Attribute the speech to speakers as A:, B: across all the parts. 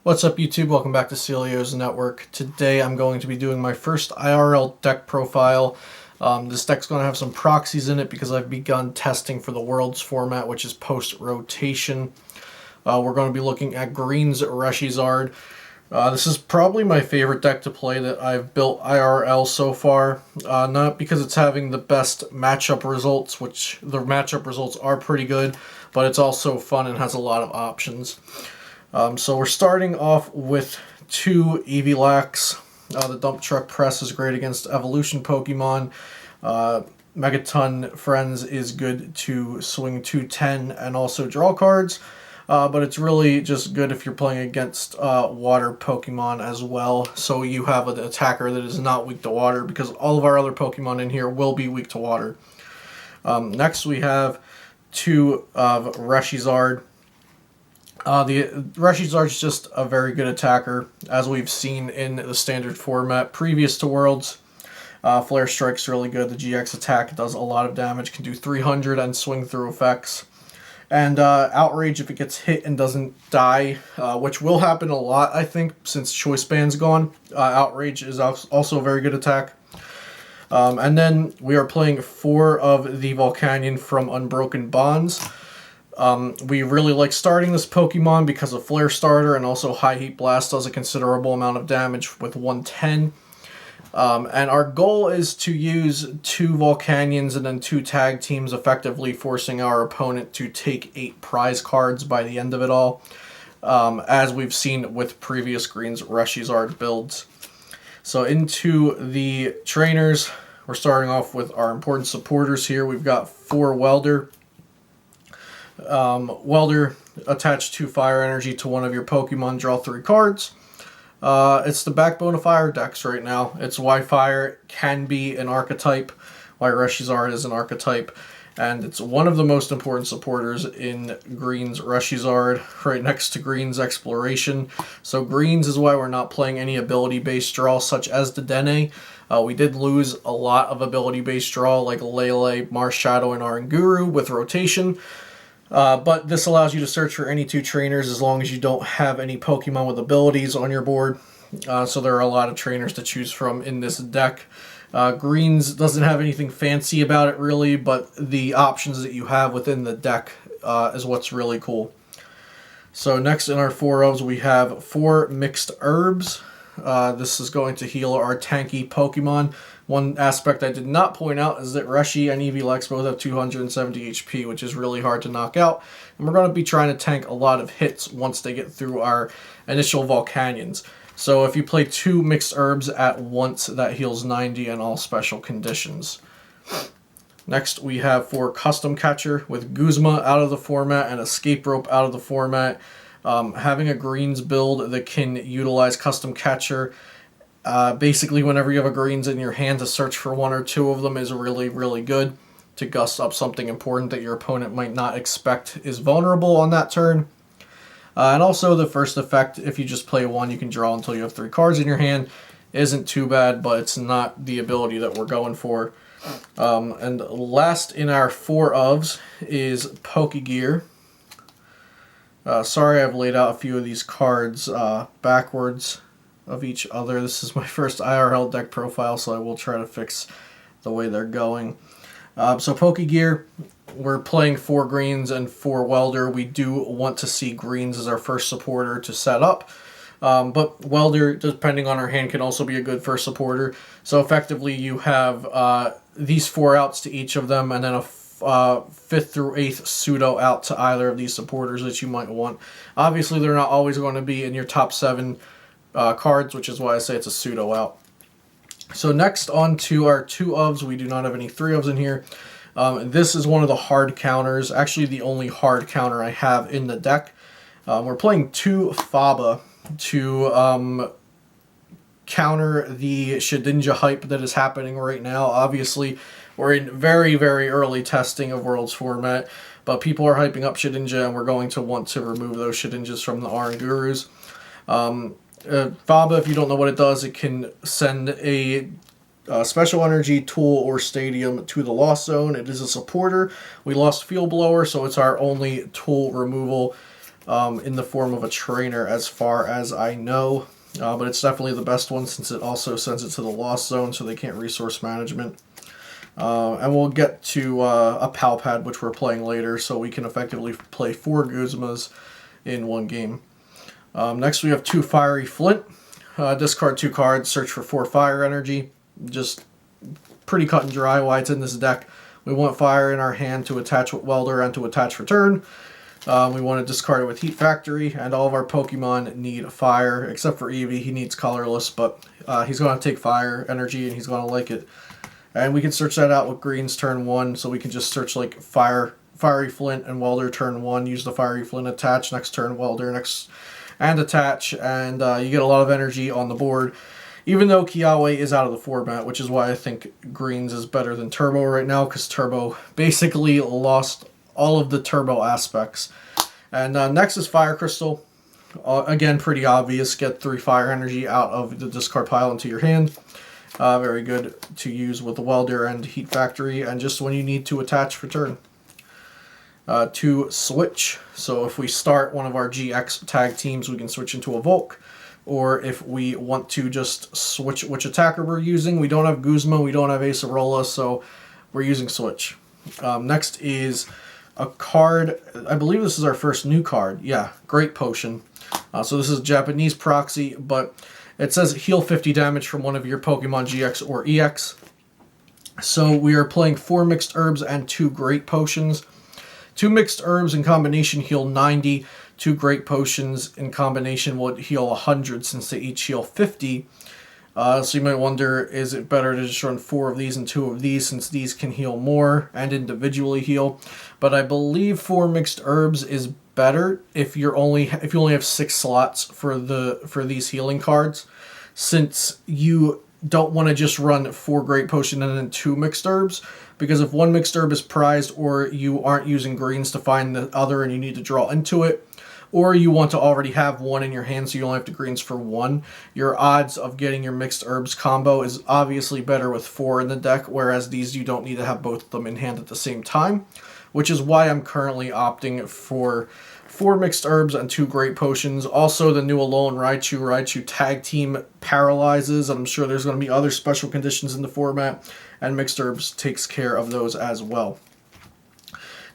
A: What's up YouTube? Welcome back to Celio's Network. Today I'm going to be doing my first IRL deck profile. This deck's going to have some proxies in it because I've begun testing for the Worlds format, which is post-rotation. We're going to be looking at Green's Reshizard. This is probably my favorite deck to play that I've built IRL so far. Not because it's having the best matchup results, which the matchup results are pretty good, but it's also fun and has a lot of options. So we're starting off with two Evilax. The Dump Truck Press is great against Evolution Pokemon. Megaton Friends is good to swing 210 and also draw cards. But it's really just good if you're playing against water Pokemon as well. So you have an attacker that is not weak to water, because all of our other Pokemon in here will be weak to water. Next we have two of Reshizard. The Reshizard is just a very good attacker, as we've seen in the standard format previous to Worlds. Flare Strike's really good. The GX attack does a lot of damage, can do 300 and swing through effects. And Outrage, if it gets hit and doesn't die, which will happen a lot, I think, since Choice Band's gone. Outrage is also a very good attack. And then we are playing four of the Volcanion from Unbroken Bonds. We really like starting this Pokemon because of Flare Starter, and also High Heat Blast does a considerable amount of damage with 110. And our goal is to use two Volcanions and then two tag teams, effectively forcing our opponent to take 8 prize cards by the end of it all, as we've seen with previous Green's Reshizard builds. So into the trainers, we're starting off with our important supporters here. We've got 4 Welder. Welder, attach 2 Fire Energy to one of your Pokemon, draw 3 cards. It's the backbone of Fire decks right now. It's why Fire can be an archetype, why Reshizard is an archetype, and it's one of the most important supporters in Green's Reshizard, right next to Green's Exploration. So Green's is why we're not playing any ability-based draw, such as the Dene. We did lose a lot of ability-based draw, like Lele, Marshadow, and Oranguru with rotation. But this allows you to search for any 2 trainers as long as you don't have any Pokemon with abilities on your board. So there are a lot of trainers to choose from in this deck. Greens doesn't have anything fancy about it really, but the options that you have within the deck is what's really cool. So next in our 4-ofs we have 4 Mixed Herbs. This is going to heal our tanky Pokemon. One aspect I did not point out is that Reshi and Evilax both have 270 HP, which is really hard to knock out. And we're going to be trying to tank a lot of hits once they get through our initial Volcanions. So if you play 2 Mixed Herbs at once, that heals 90 in all special conditions. Next we have 4 Custom Catcher with Guzma out of the format and Escape Rope out of the format. Having a Greens build that can utilize Custom Catcher, basically whenever you have a Greens in your hand, to search for 1 or 2 of them is really, really good to gust up something important that your opponent might not expect is vulnerable on that turn. And also the first effect, if you just play 1, you can draw until you have 3 cards in your hand. Isn't too bad, but it's not the ability that we're going for. And last in our 4-ofs is Pokegear. Sorry I've laid out a few of these cards backwards of each other. This is my first IRL deck profile, so I will try to fix the way they're going. So Pokegear, we're playing 4 Greens and 4 Welder. We do want to see Greens as our first supporter to set up. But Welder, depending on our hand, can also be a good first supporter. So effectively you have these 4 outs to each of them, and then a 5th through 8th pseudo out to either of these supporters that you might want. Obviously they're not always going to be in your top 7 cards, which is why I say it's a pseudo out. So next on to our 2-ofs. We do not have any 3-ofs in here. This is one of the hard counters, actually the only hard counter I have in the deck. We're playing 2 Faba to counter the Shedinja hype that is happening right now. Obviously we're in very, very early testing of Worlds format, but people are hyping up Shedinja, and we're going to want to remove those Shedinjas from the Orangurus. Faba, if you don't know what it does, it can send a Special Energy, Tool, or Stadium to the Lost Zone. It is a supporter. We lost Field Blower, so it's our only tool removal in the form of a trainer as far as I know. But it's definitely the best one since it also sends it to the Lost Zone so they can't resource management. And we'll get to a Pal Pad, which we're playing later, so we can effectively play 4 Guzmas in one game. Next we have 2 Fiery Flint. Discard 2 cards, search for 4 fire energy. Just pretty cut and dry why it's in this deck. We want fire in our hand to attach with Welder and to attach for turn. We want to discard it with Heat Factory, and all of our Pokemon need fire, except for Eevee. He needs colorless, but he's going to take fire energy and he's going to like it. And we can search that out with greens turn 1, so we can just search like Fiery Flint and Welder turn 1, use the Fiery Flint, attach, next turn Welder, next and attach, and you get a lot of energy on the board. Even though Kiawe is out of the format, which is why I think greens is better than Turbo right now, because Turbo basically lost all of the Turbo aspects. And next is Fire Crystal. Again, pretty obvious. Get 3 fire energy out of the discard pile into your hand. Very good to use with the Welder and Heat Factory, and just when you need to attach for turn. To switch, so if we start one of our GX tag teams, we can switch into a Volk. Or if we want to just switch which attacker we're using, we don't have Guzma, we don't have Acerola, so we're using switch. Next is a card, I believe this is our first new card. Yeah, Great Potion. So this is a Japanese proxy, but it says heal 50 damage from one of your Pokemon GX or EX. So we are playing 4 mixed herbs and 2 Great Potions. 2 mixed herbs in combination heal 90. 2 Great Potions in combination would heal 100 since they each heal 50. So you might wonder, is it better to just run 4 of these and 2 of these since these can heal more and individually heal? But I believe 4 mixed herbs is better if you only have 6 slots for these healing cards, since you don't want to just run 4 Great Potion and then 2 mixed herbs, because if 1 mixed herb is prized, or you aren't using greens to find the other and you need to draw into it, or you want to already have 1 in your hand so you only have to greens for 1, your odds of getting your mixed herbs combo is obviously better with 4 in the deck, whereas these you don't need to have both of them in hand at the same time, which is why I'm currently opting for 4 mixed herbs and 2 Great Potions. Also, the new Alolan Raichu tag team paralyzes. I'm sure there's going to be other special conditions in the format, and mixed herbs takes care of those as well.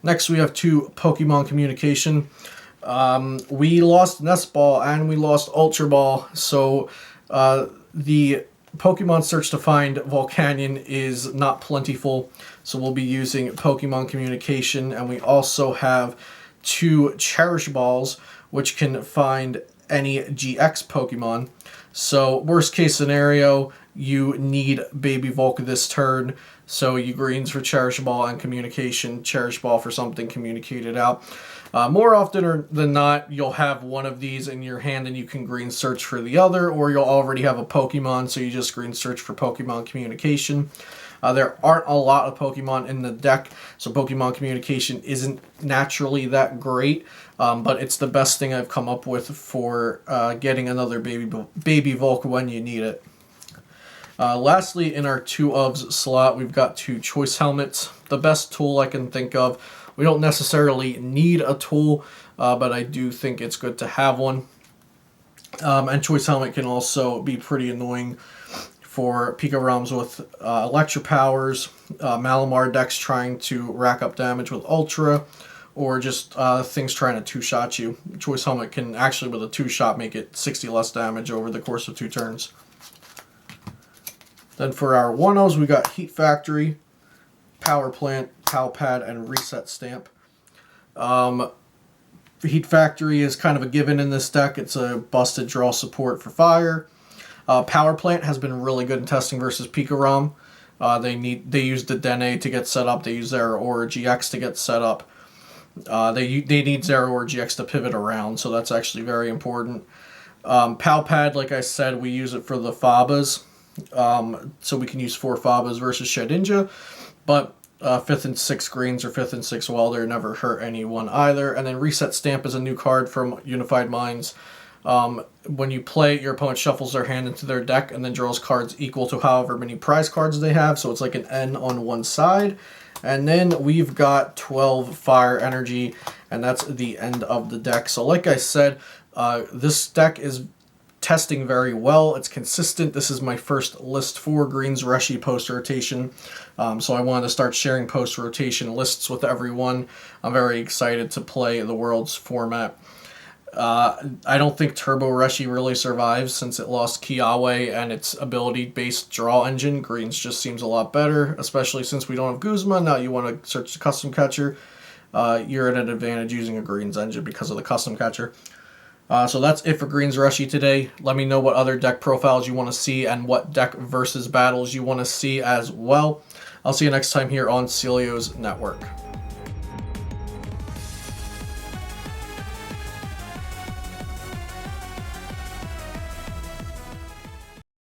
A: Next, we have 2 Pokemon Communication. We lost Nest Ball and we lost Ultra Ball, so the Pokemon search to find Volcanion is not plentiful, so we'll be using Pokemon Communication, and we also have 2 Cherish Balls, which can find any GX Pokemon. So worst case scenario, you need Baby Volk this turn, so you greens for Cherish Ball and Communication, Cherish Ball for something communicated out. More often than not, you'll have one of these in your hand and you can green search for the other, or you'll already have a Pokemon, so you just green search for Pokemon Communication. There aren't a lot of Pokemon in the deck, so Pokemon Communication isn't naturally that great, but it's the best thing I've come up with for getting another Baby Volk when you need it. Lastly, in our 2 ofs slot, we've got 2 Choice Helmets, the best tool I can think of. We don't necessarily need a tool, but I do think it's good to have one. And Choice Helmet can also be pretty annoying for Pika ROMs with Electro Powers, Malamar decks trying to rack up damage with Ultra, or just things trying to 2-shot you. Choice Helmet can actually, with a 2-shot, make it 60 less damage over the course of 2 turns. Then for our 1-0s, we got Heat Factory, Power Plant, Pal Pad, and Reset Stamp. Heat Factory is kind of a given in this deck. It's a busted draw support for fire. Power Plant has been really good in testing versus Pika ROM. They use the Dene to get set up. They use Zeraora GX to get set up. They need Zeraora GX to pivot around, so that's actually very important. Pal Pad, like I said, we use it for the Fabas. So we can use 4 Fabas versus Shedinja, but 5th and 6th greens or 5th and 6th Welder never hurt anyone either. And then Reset Stamp is a new card from Unified Minds. When you play it, your opponent shuffles their hand into their deck and then draws cards equal to however many prize cards they have, so it's like an N on one side. And then we've got 12 Fire Energy, and that's the end of the deck. So like I said, this deck is testing very well. It's consistent. This is my first list for Greens Reshi post-rotation. So I wanted to start sharing post-rotation lists with everyone. I'm very excited to play the Worlds format. I don't think Turbo Reshi really survives since it lost Kiawe and its ability-based draw engine. Greens just seems a lot better, especially since we don't have Guzma. Now you want to search the custom catcher. You're at an advantage using a Greens engine because of the custom catcher. So that's it for Greens Reshi today. Let me know what other deck profiles you want to see and what deck versus battles you want to see as well. I'll see you next time here on Celio's Network.